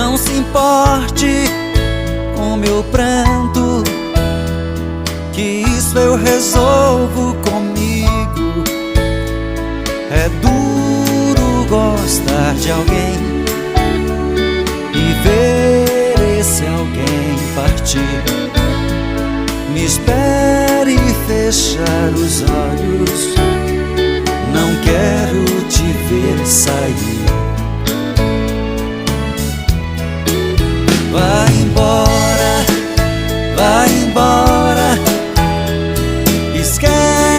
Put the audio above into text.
Não se importe com meu pranto, que isso eu resolvo comigo. É duro gostar de alguém e ver esse alguém partir. Me espere fechar os olhos, não quero te ver sair.